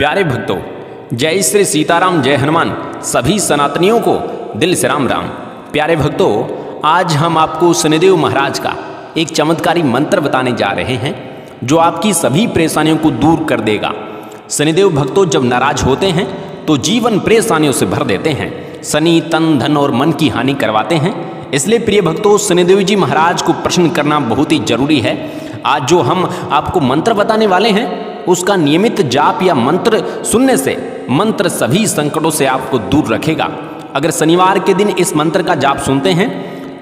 प्यारे भक्तों, जय श्री सीताराम, जय हनुमान। सभी सनातनियों को दिल से राम राम। प्यारे भक्तों, आज हम आपको शनिदेव महाराज का एक चमत्कारी मंत्र बताने जा रहे हैं जो आपकी सभी परेशानियों को दूर कर देगा। शनिदेव भक्तों जब नाराज होते हैं तो जीवन परेशानियों से भर देते हैं। शनि तन धन और मन की हानि करवाते हैं। इसलिए प्रिय भक्तों, शनिदेव जी महाराज को प्रसन्न करना बहुत ही जरूरी है। आज जो हम आपको मंत्र बताने वाले हैं उसका नियमित जाप या मंत्र सुनने से मंत्र सभी संकटों से आपको दूर रखेगा। अगर शनिवार के दिन इस मंत्र का जाप सुनते हैं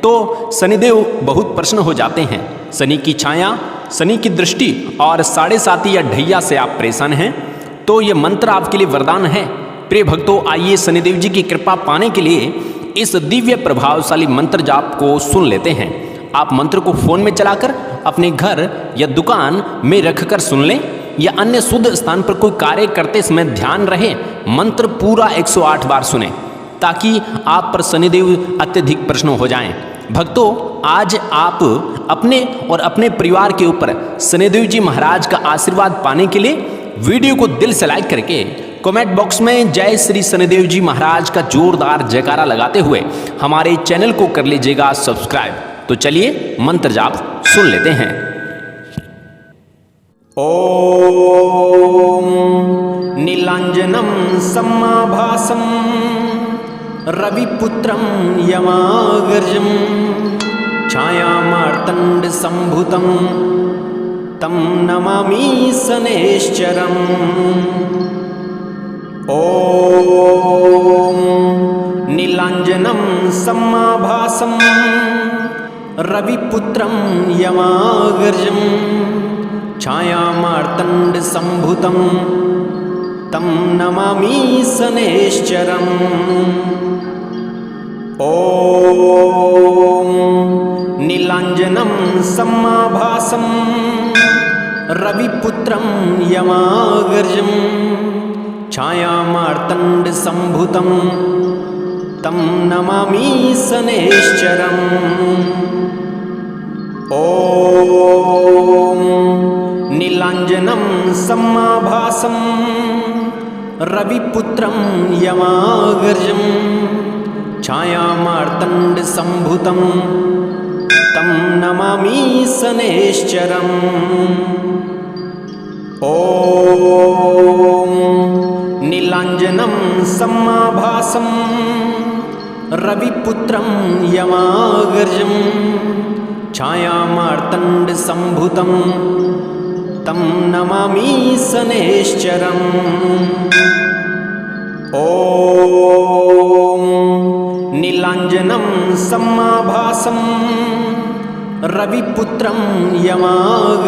तो शनिदेव बहुत प्रसन्न हो जाते हैं। शनि की छाया, शनि की दृष्टि और 7.5 या ढैया से आप परेशान हैं तो ये मंत्र आपके लिए वरदान है। प्रिय भक्तों, आइए शनिदेव जी की कृपा पाने के लिए इस दिव्य प्रभावशाली मंत्र जाप को सुन लेते हैं। आप मंत्र को फोन में चलाकर अपने घर या दुकान में रखकर सुन लें या अन्य शुद्ध स्थान पर कोई कार्य करते समय ध्यान रहे। मंत्र पूरा 108 बार सुने ताकि आप पर शनिदेव अत्यधिक प्रसन्न हो जाएं। भक्तों, आज आप अपने और अपने परिवार के ऊपर शनिदेव जी महाराज का आशीर्वाद पाने के लिए वीडियो को दिल से लाइक करके कमेंट बॉक्स में जय श्री शनिदेव जी महाराज का जोरदार जयकारा लगाते हुए हमारे चैनल को कर लीजिएगा सब्सक्राइब। तो चलिए मंत्र जाप सुन लेते हैं। ओम नीलांजनम समाभासम रविपुत्रम यमागर्जम छायामार्तंड संभुतम तम नमामि शनैश्चरम। ओम नीलांजनम समाभासम रविपुत्रम यमागर्जम छायामार्तंड संभुतम तम नमामि शनैश्चरम। ओम नीलांजनम समाभासम रविपुत्रम यमागर्जम छायामार्तंड संभुतम तम नमामि शनैश्चरम। ओम नीलांजनम समाभासम रविपुत्रम यमागर्जम छायामार्तंड संभुतम तम नमामि शनैश्चरम। ओम नीलांजनम समाभासम रविपुत्रम यमागर्जम छायामार्तंड संभुतम तम नमामि शनैश्चरम। ओम नीलांजनम समाभासम रविपुत्रम यमागर्जम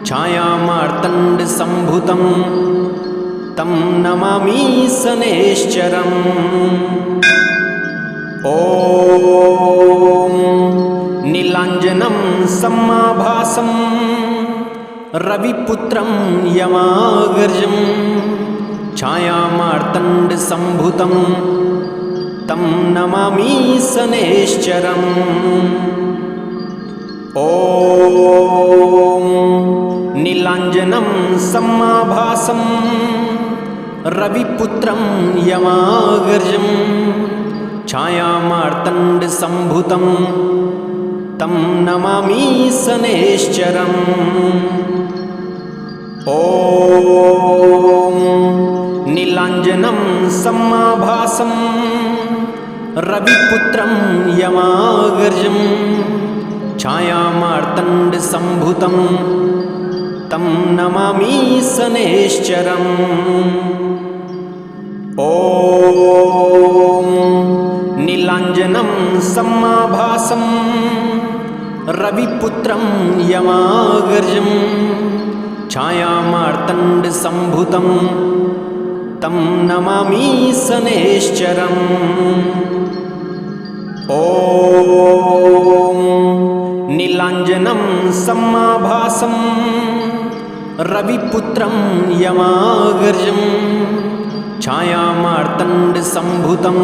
छायामार्तंड संभुतम तम नमामि शनैश्चरम। ओम नीलांजनम समाभासम रविपुत्रम यमागर्जम छायामार्तंड संभुतम तम नमामि शनैश्चरम। ओम नीलांजनम समाभासम रविपुत्रम यमागर्जम छायामार्तंड संभुतम तम नमामि शनैश्चरम। ओम नीलांजनम समाभासम रविपुत्रम यमागर्जम छायामार्तंड संभुतम तम नमामि शनैश्चरम। ओम नीलांजनम समाभासम रविपुत्रम यमागर्जम छायामार्तंड संभुतम तम नमामि शनैश्चरम। ओम नीलांजनम समाभासम रविपुत्रम यमागर्जम छायामार्तंड संभुतम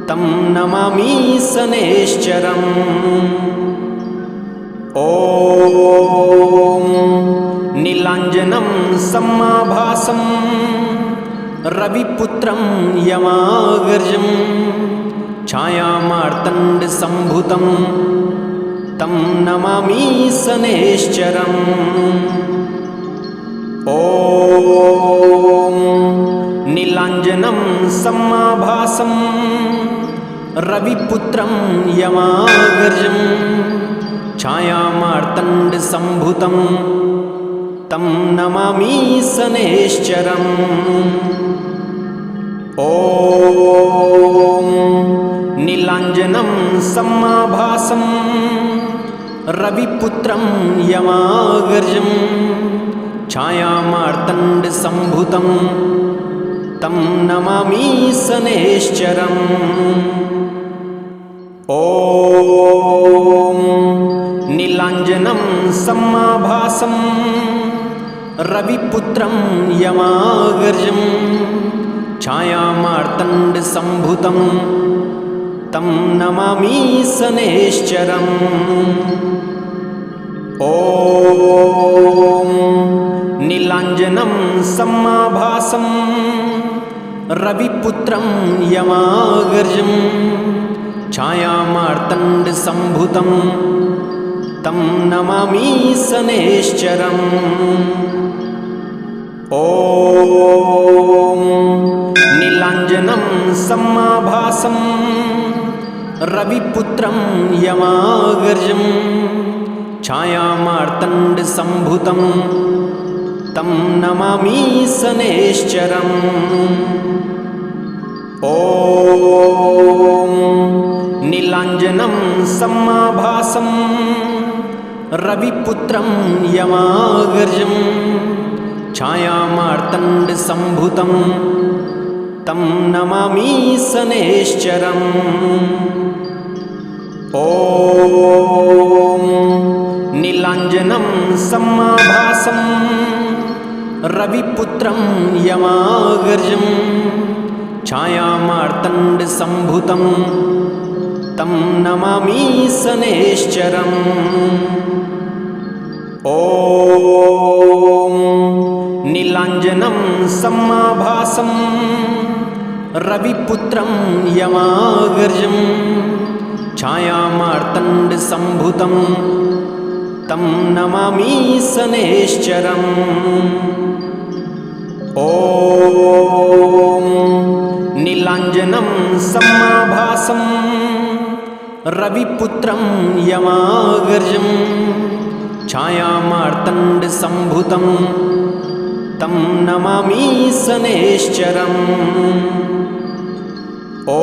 तम नमामि शनैश्चरम। ओम नीला नीलाञ्जनं समाभासं रविपुत्रं यमागर्जं छायामार्तण्डसम्भुतं तं नमामि शनैश्चरम्। ॐ नीलाञ्जनं समाभासं रविपुत्रं यमागर्जं छायामार्तण्डसम्भुतं तं नमामि शनैश्चरम्। ॐ नीलाञ्जनं समाभासं रविपुत्रं यमागर्जं छायामार्तण्डसम्भुतं तं नमामि शनैश्चरम्। ॐ नीलाञ्जनं समाभासं रविपुत्रं यमागर्जं छायामार्तण्डसम्भुतं तं नमामि शनैश्चरम्। ॐ नीलाञ्जनं समाभासं रविपुत्रं यमागर्जं छायामार्तण्डसम्भुतं तं नमामि शनैश्चरम्। ॐ नीलाञ्जनं समाभासं रविपुत्रं यमागर्जं छायामार्तण्डसम्भुतं तं नमामि शनैश्चरम्। ॐ नीलाञ्जनं समाभासं रविपुत्रं यमागर्जं छायामार्तण्डसम्भुतं तं नमामि शनैश्चरम्। ॐ नीलाञ्जनं समाभासं रविपुत्रं यमागर्जं छायामार्तण्डसम्भुतं तं नमामि शनैश्चरम्। ॐ नीलाञ्जनं समाभासं रविपुत्रं यमागर्जं छायामार्तण्डसम्भुतं तं नमामि शनैश्चरम्। ॐ नीलाञ्जनं समाभासं रविपुत्रं यमागर्जं छायामार्तण्डसम्भुतं तं नमामि शनैश्चरम्। ॐ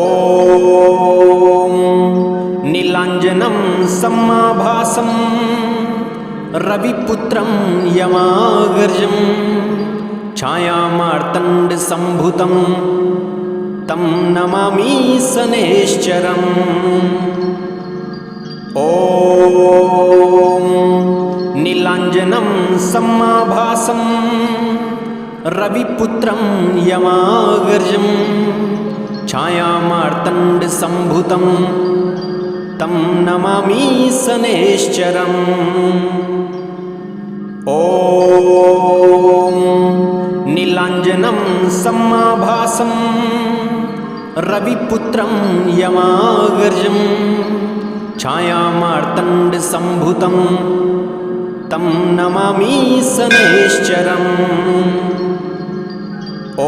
नीलाञ्जनं समाभासं रविपुत्रं यमागर्जं छायामार्तण्डसम्भुतं तं नमामि शनैश्चरम्। ॐ नीलाञ्जनं समाभासं रविपुत्रं यमागर्जं छायामार्तण्डसम्भुतं तं नमामि शनैश्चरम्। ॐ नीलाञ्जनं समाभासं रविपुत्रं यमागर्जं छायामार्तण्डसम्भुतं तं नमामि शनैश्चरम्। ॐ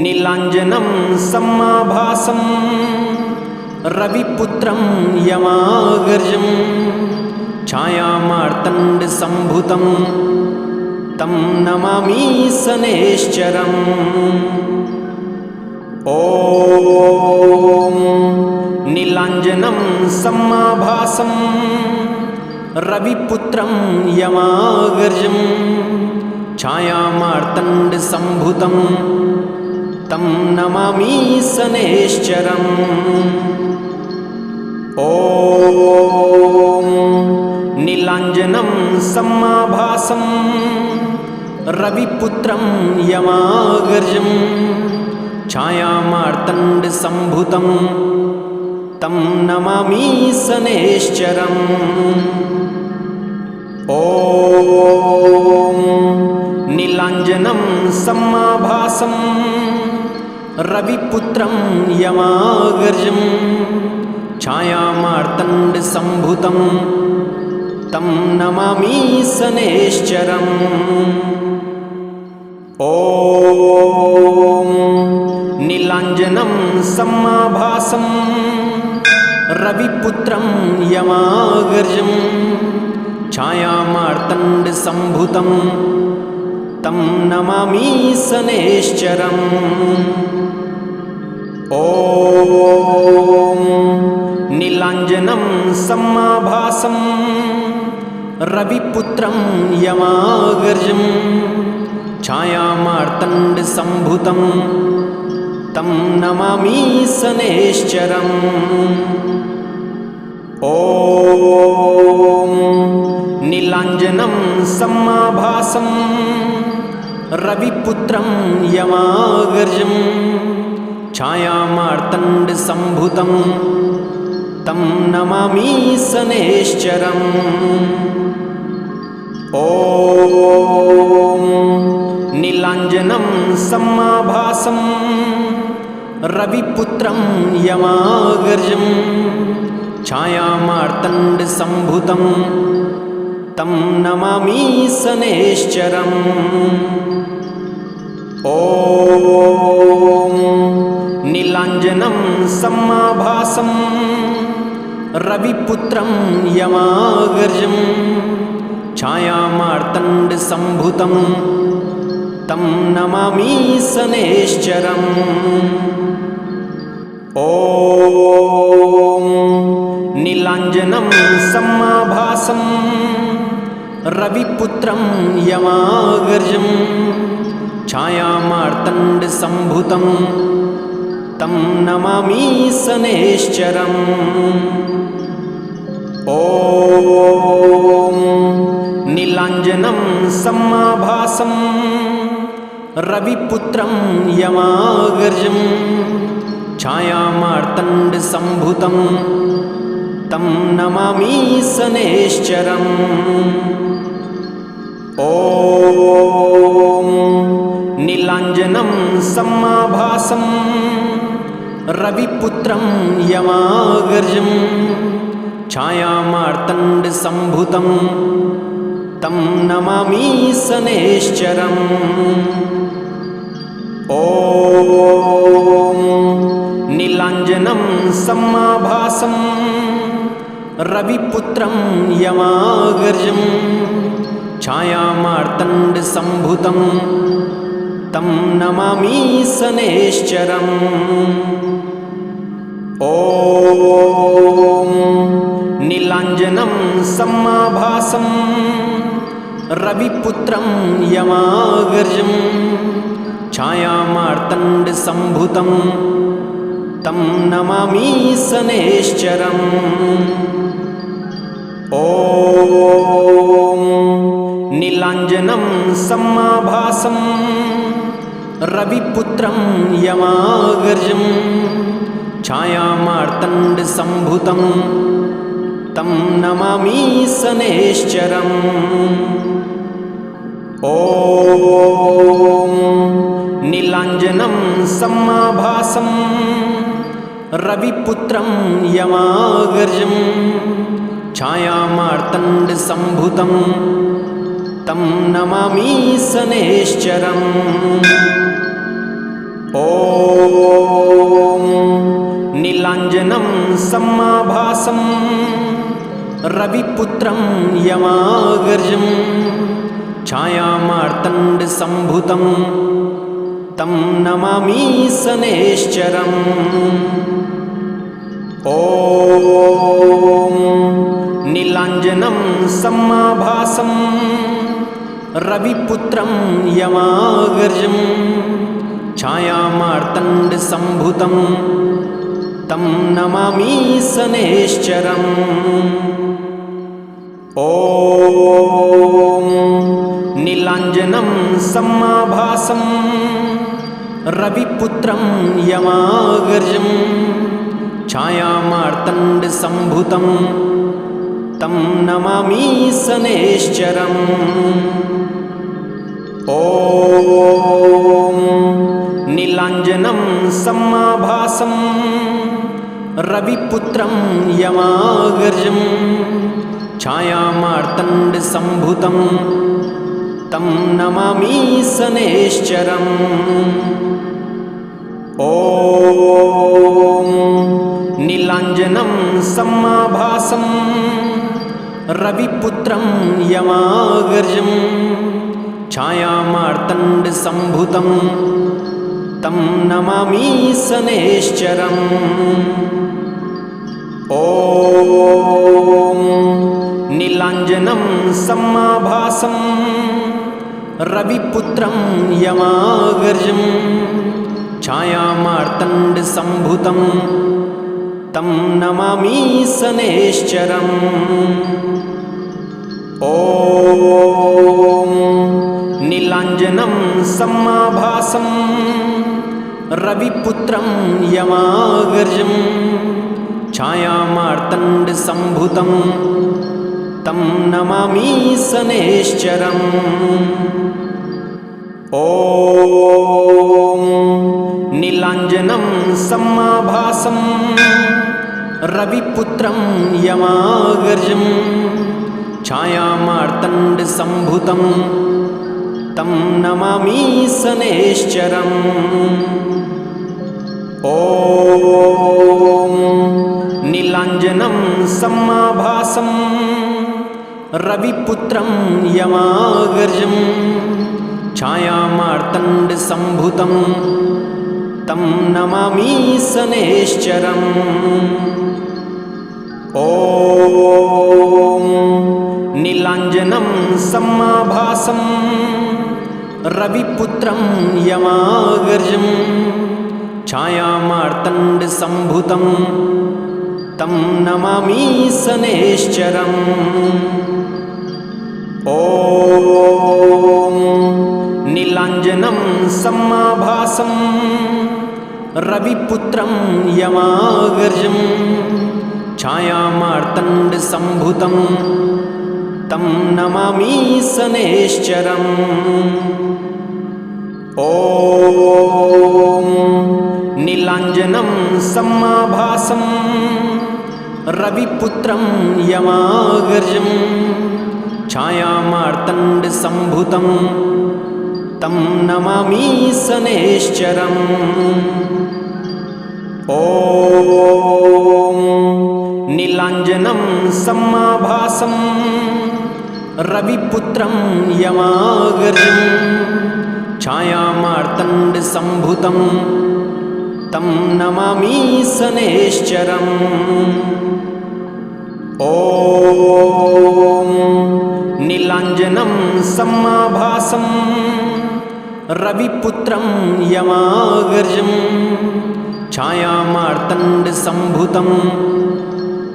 नीलाञ्जनं समाभासं रविपुत्रं यमागर्जं छायामार्तण्डसम्भुतं तं नमामि शनैश्चरम्। ॐ नीलाञ्जनं समाभासं रविपुत्रं यमागर्जं छायामार्तण्डसम्भुतं तं नमामि शनैश्चरम्। ॐ नीलाञ्जनं समाभासं रविपुत्रं यमागर्जं छायामार्तण्डसम्भुतं तं नमामि शनैश्चरम्। ॐ नीलाञ्जनं समाभासं रविपुत्रं यमागर्जं छायामार्तण्डसम्भुतं तं नमामि शनैश्चरम्। ॐ नीलाञ्जनं समाभासं रविपुत्रं यमागर्जं छायामार्तण्डसम्भुतं तं नमामि शनैश्चरम्। ॐ नीलाञ्जनं समाभासं रविपुत्रं यमागर्जं छायामार्तण्डसम्भुतं तं नमामि शनैश्चरम्। ॐ नीलाञ्जनं समाभासं रविपुत्रं यमागर्जं छायामार्तण्डसम्भुतं तं नमामि शनैश्चरम्। ॐ नीलाञ्जनं समाभासं रविपुत्रं यमागर्जं छायामार्तण्डसम्भुतं तं नमामि शनैश्चरम्। ॐ नीलाञ्जनं समाभासं रविपुत्रं यमागर्जं छायामार्तण्डसम्भुतं तं नमामि शनैश्चरम्। ॐ नीलाञ्जनं समाभासं रविपुत्रं यमागर्जं छायामार्तण्डसम्भुतं तं नमामि शनैश्चरम्। ॐ नीलाञ्जनं समाभासं रविपुत्रं यमागर्जं छायामार्तण्डसम्भुतं तं नमामि शनैश्चरम्। ॐ नीलाञ्जनं समाभासं रविपुत्रं यमागर्जं छायामार्तण्डसम्भुतं तं नमामि शनैश्चरम्। ॐ नीलाञ्जनं समाभासं रविपुत्रं यमागर्जं छायामार्तण्डसम्भुतं तं नमामि शनैश्चरम्। ॐ नीलाञ्जनं समाभासं रविपुत्रं यमागर्जं छायामार्तण्डसम्भुतं तं नमामि शनैश्चरम्। ॐ नीलाञ्जनं समाभासं रविपुत्रं यमागर्जं छायामार्तण्डसम्भुतं तं नमामि शनैश्चरम्। ॐ नीलाञ्जनं समाभासं रविपुत्रं यमागर्जं छायामार्तण्डसम्भुतं तं नमामि शनैश्चरम्। ॐ नीलाञ्जनं समाभासं रविपुत्रं यमागर्जं छायामार्तण्डसम्भुतं तं नमामि शनैश्चरम्। ॐ नीलाञ्जनं समाभासं रविपुत्रं यमागर्जं छायामार्तण्डसम्भुतं तं नमामि शनैश्चरम्। ॐ नीलाञ्जनं समाभासं रविपुत्रं यमागर्जं छायामार्तण्डसम्भुतं तं नमामि शनैश्चरम्। ॐ नीलाञ्जनं समाभासं रविपुत्रं यमागर्जं छायामार्तण्डसम्भुतं तं नमामि शनैश्चरम्। ॐ नीलाञ्जनं समाभासं रविपुत्रं यमागर्जं छायामार्तण्डसम्भुतं तं नमामि शनैश्चरम्। ॐ नीलाञ्जनं समाभासं रविपुत्रं यमागर्जं छायामार्तण्डसम्भुतं तं नमामि शनैश्चरम्। ॐ नीलाञ्जनं समाभासं रविपुत्रं यमागर्जं छायामार्तण्डसम्भुतं तं नमामि शनैश्चरम्। ॐ नीलाञ्जनं समाभासं रविपुत्रं यमागर्जं छायामार्तण्डसम्भुतं तं नमामि शनैश्चरम्। ॐ नीलाञ्जनं समाभासं रविपुत्रं यमागर्जं छायामार्तण्डसम्भुतं तं नमामि शनैश्चरम्। ॐ नीलाञ्जनं समाभासं रविपुत्रं यमागर्जं छायामार्तण्डसम्भुतं तं नमामि शनैश्चरम्। ॐ नीलाञ्जनं समाभासं रविपुत्रं यमागर्जं छायामार्तण्डसम्भुतं तं नमामि शनैश्चरम्। ॐ नीलाञ्जनं समाभासं रविपुत्रं यमागर्जं छायामार्तण्डसम्भुतं तं नमामि शनैश्चरम्। ॐ नीलाञ्जनं समाभासं रविपुत्रं यमागर्जं छायामार्तण्डसम्भुतं तं नमामि शनैश्चरम्। ॐ नीलाञ्जनं समाभासं रविपुत्रं यमागर्जं छायामार्तण्डसम्भुतं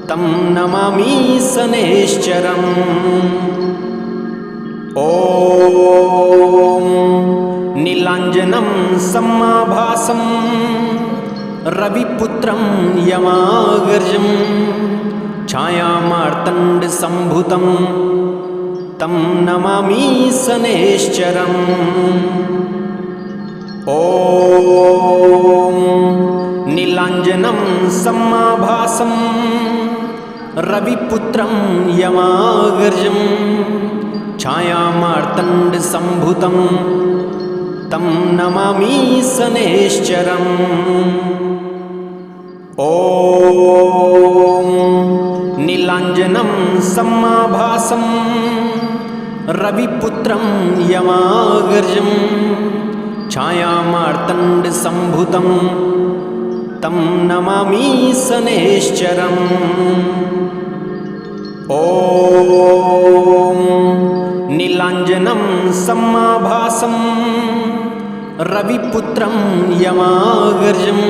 तं नमामि शनैश्चरम्। ॐ नीलाञ्जनं समाभासं रविपुत्रं यमागर्जं छायामार्तण्डसम्भुतं तं नमामि शनैश्चरम्। ॐ नीलाञ्जनं समाभासं रविपुत्रं यमागर्जं छायामार्तण्डसम्भुतं तं नमामि शनैश्चरम्। ॐ नीलाञ्जनं समाभासं रविपुत्रं यमागर्जं छायामार्तण्डसम्भुतं तं नमामि शनैश्चरम्। ॐ नीलाञ्जनं समाभासं रविपुत्रं यमागर्जं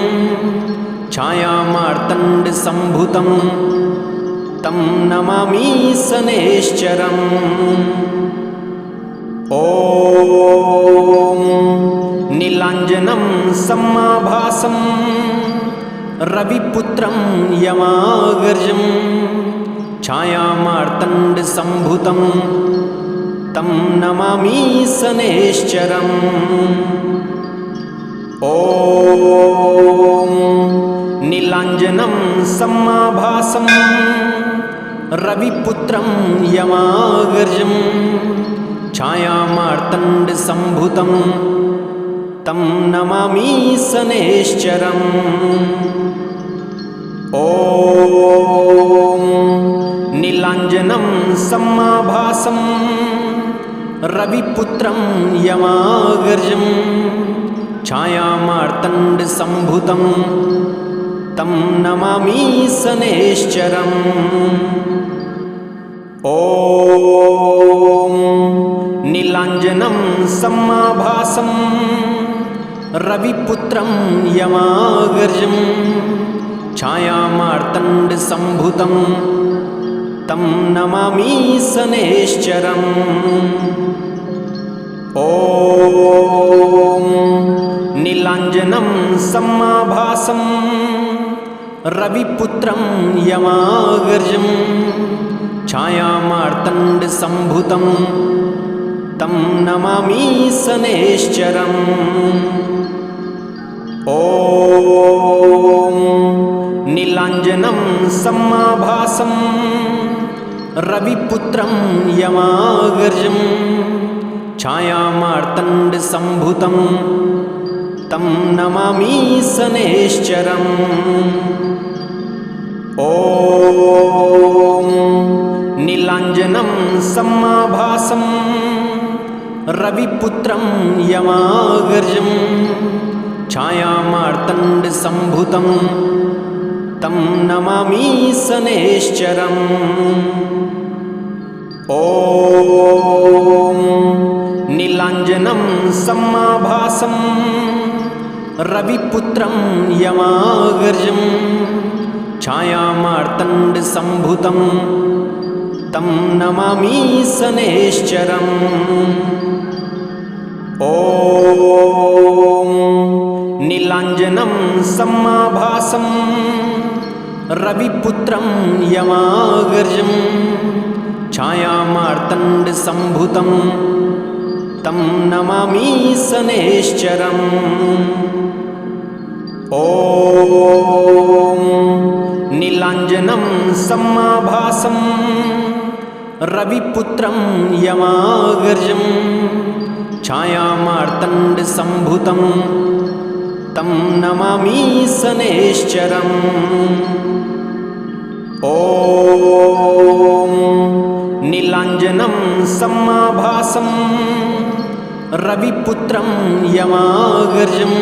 छायामार्तण्डसम्भुतं तं नमामि शनैश्चरम्। ॐ नीलाञ्जनं समाभासं रविपुत्रं यमागर्जं छायामार्तण्डसम्भुतं तं नमामि शनैश्चरम्। ॐ नीलाञ्जनं समाभासं रविपुत्रं यमागर्जं छायामार्तण्डसम्भुतं तं नमामि शनैश्चरम्। ॐ नीलाञ्जनं समाभासं रविपुत्रं यमागर्जं छायामार्तण्डसम्भुतं तं नमामि शनैश्चरम्। ॐ नीलाञ्जनं समाभासं रविपुत्रं यमागर्जं छायामार्तण्डसम्भुतं तं नमामि शनैश्चरम्। ॐ नीलाञ्जनं समाभासं रविपुत्रं यमागर्जं छायामार्तण्डसम्भुतं तं नमामि शनैश्चरम्। ॐ नीलाञ्जनं समाभासं रविपुत्रं यमागर्जं छायामार्तण्डसम्भुतं तं नमामि शनैश्चरम्। ॐ नीलाञ्जनं समाभासं रविपुत्रं यमागर्जं छायामार्तण्डसम्भुतं तं नमामि शनैश्चरम्। ॐ नीलाञ्जनं समाभासं रविपुत्रं यमागर्जं छायामार्तण्डसम्भुतं तं नमामि शनैश्चरम्। ॐ नीलाञ्जनं समाभासं रविपुत्रं यमागर्जं छायामार्तण्डसम्भुतं तं नमामि शनैश्चरम्। ॐ नीलाञ्जनं समाभासं रविपुत्रं यमागर्जं छायामार्तण्डसम्भुतं तं नमामि शनैश्चरम्। ॐ नीलाञ्जनं समाभासं रविपुत्रं यमागर्जं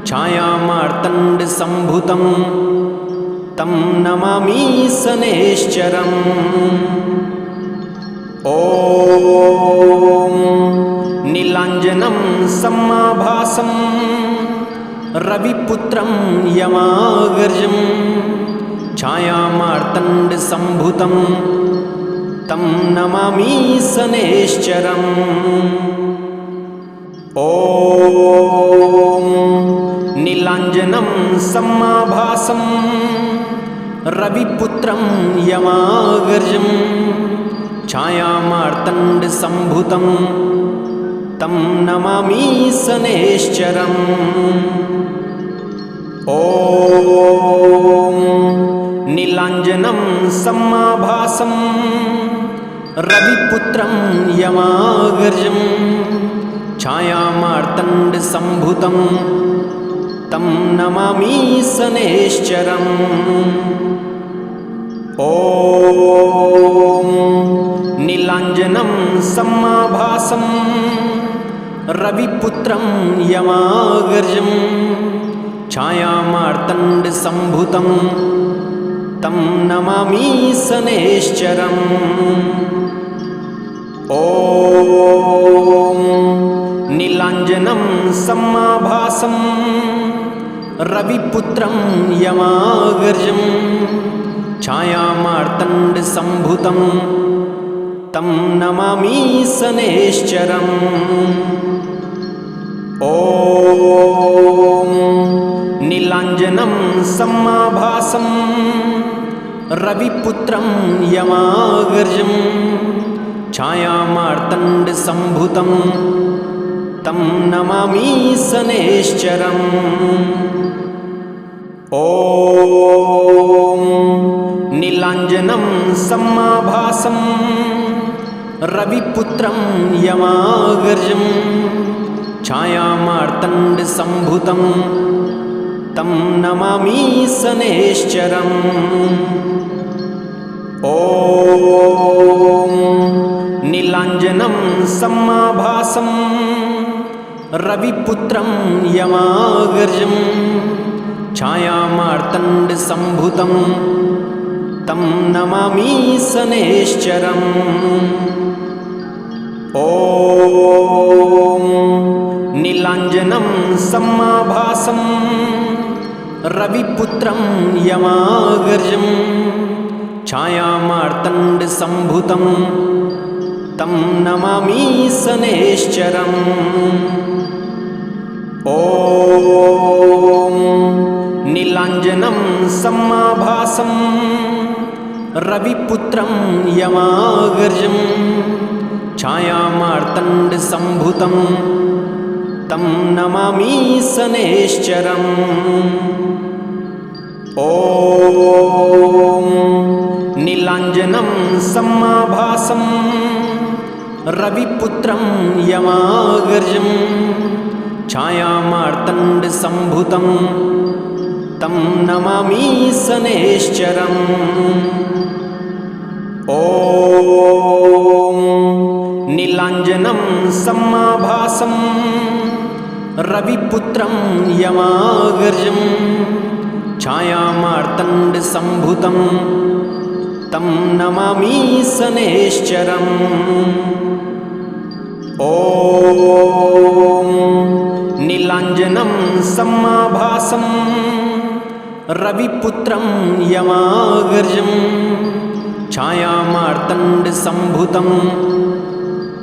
छायामार्तण्डसम्भुतं तं नमामि शनैश्चरम्। ॐ नीलाञ्जनं समाभासं रविपुत्रं यमागर्जं छायामार्तण्डसम्भुतं तं नमामि शनैश्चरम्। ॐ नीलाञ्जनं समाभासं रविपुत्रं यमागर्जं छायामार्तण्डसम्भुतं तं नमामि शनैश्चरम्। ॐ नीलाञ्जनं समाभासं रविपुत्रं यमागर्जं छायामार्तण्डसम्भुतं तं नमामि शनैश्चरम्। ॐ नीलाञ्जनं समाभासं रविपुत्रं यमागर्जं छायामार्तण्डसम्भुतं तं नमामि शनैश्चरम्। ॐ नीलाञ्जनं समाभासं रविपुत्रं यमागर्जं छायामार्तण्डसम्भुतं तं नमामि शनैश्चरम्। ॐ नीलाञ्जनं समाभासं रविपुत्रं यमाग्रजं छायामार्तण्डसम्भुतं तं नमामि शनैश्चरम्। ॐ नीलाञ्जनं समाभासं रविपुत्रं यमाग्रजं छायामार्तण्डसम्भुतं तं नमामि शनैश्चरम्। ॐ नीलाञ्जनं समाभासं रविपुत्रं यमाग्रजं छायामार्तण्डसम्भुतं तं नमामि शनैश्चरम्। ॐ नीलाञ्जनं समाभासं रविपुत्रं यमाग्रजं छायामार्तण्डसम्भुतं तं नमामि शनैश्चरम्। ॐ नीलाञ्जनं समाभासं रविपुत्रं यमाग्रजं छायामार्तण्डसम्भुतं तं नमामि शनैश्चरम्। ॐ नीलाञ्जनं समाभासं रविपुत्रं यमाग्रजं छायामार्तण्डसम्भुतं तं नमामि शनैश्चरम्। ॐ नीलाञ्जनं समाभासं रविपुत्रं यमाग्रजं छायामार्तण्डसम्भुतं तं नमामि शनैश्चरम्। ॐ नीलाञ्जनं समाभासं रविपुत्रं यमाग्रजं छायामार्तण्डसम्भुतं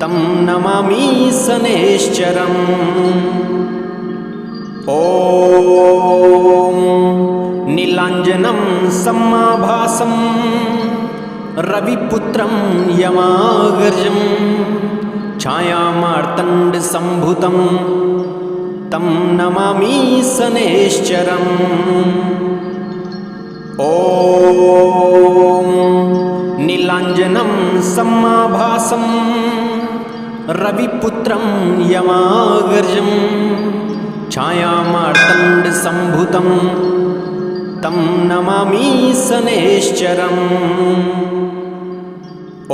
तं नमामि शनैश्चरम्। ॐ नीलाञ्जनं समाभासं रविपुत्रं यमाग्रजं छायामार्तण्डसम्भुतं तं नमामि शनैश्चरम्। ॐ नीलाञ्जनं समाभासं रविपुत्रं यमाग्रजं छायामार्तण्डसम्भुतं तं नमामि शनैश्चरम्।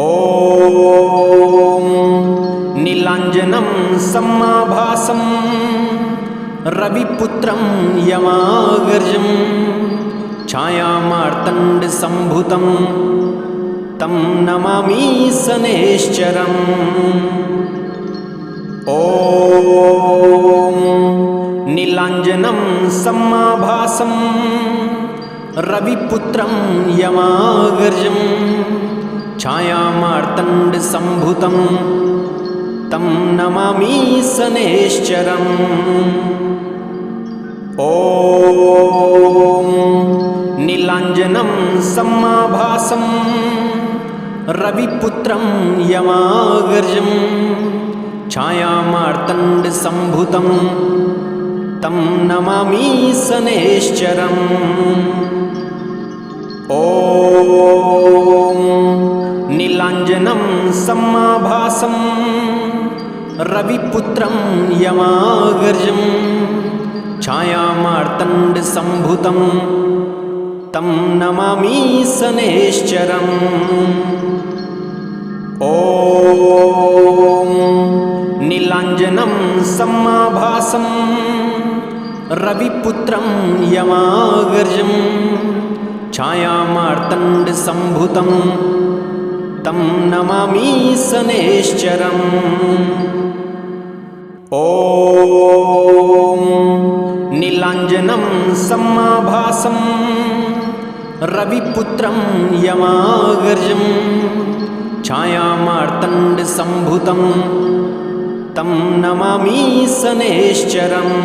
ॐ नीलाञ्जनं समाभासं रविपुत्रं यमाग्रजं छायामार्तण्डसम्भुतं तं नमामि शनैश्चरम्। ॐ नीलाञ्जनं समाभासं रविपुत्रं यमाग्रजं छायामार्तण्डसम्भुतं तं नमामि शनैश्चरम्। ॐ नीलाञ्जनं समाभासं रविपुत्रं यमाग्रजं छायामार्तण्डसम्भुतं तं नमामि शनैश्चरम्। ॐ नीलाञ्जनं समाभासं रविपुत्रं यमाग्रजं छायामार्तण्डसम्भुतं तं नमामि शनैश्चरम्। ॐ नीलाञ्जनं समाभासं रविपुत्रं यमाग्रजं छायामार्तण्डसम्भुतं तं नमामि शनैश्चरम्। ॐ नीलाञ्जनं समाभासं रविपुत्रं यमाग्रजं छायामार्तण्डसम्भुतं तं नमामि शनैश्चरम्।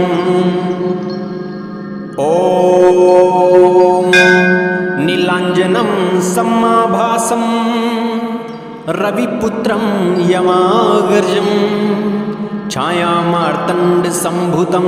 ॐ नीलाञ्जनं सम्माभासं रविपुत्रं यमाग्रजं छायामार्तण्डसम्भुतं